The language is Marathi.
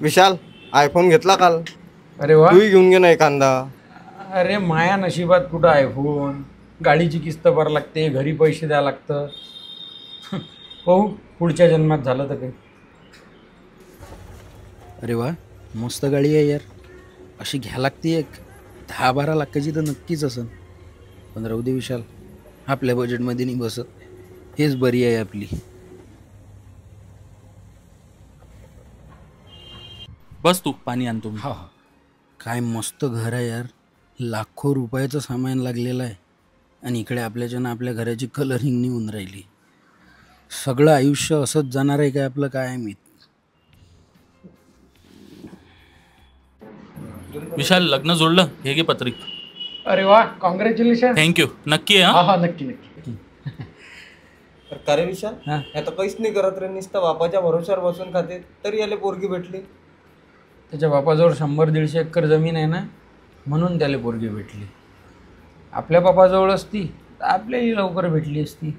विशाल, आयफोन घेतला काल. अरे वा. तूही घेऊन घे ना एखादा. अरे माया नशिबात कुठं आयफोन, गाडीची किस्त भरावं लागते, घरी पैसे द्यावं लागतं. पाहू पुढच्या जन्मात झालं तर काही. अरे वा, मस्त गाडी आहे यार. अशी घ्या लागते एक 10-12 लाखाची तर नक्कीच असेल. पण राहू दे विशाल, आपल्या बजेटमध्ये नाही बसत. हेच बरी आहे आपली. बस तू, पाणी आणतो मी. हा. काय मस्त घर आहे यार. लाखो रुपयाचं सामान लागलेलं आहे. आणि इकडे आपल्याच्यानं आपल्या घराची कलरिंग नाही होऊन राहिली. सगळं आयुष्य असंच जाणार आहे काय आपलं, काय माहीत. विशाल, लग्न जोडलं. हे घे पत्रिक. अरे वा, कॉंग्रॅच्युलेशन. थँक्यू. नक्की आहे हा हा. हा, नक्की नक्की. का रे विशाल, हा. आता काहीच नाही करत रे, नुसतं बापाच्या भरोश्यावर बसून खाते, तरी याला पोरगी भेटली. त्याच्या बापाजवळ 100-150 एकर जमीन आहे ना, म्हणून त्याला पोरगी भेटली. आपल्या बापाजवळ असती तर आपल्याही लवकर भेटली असती.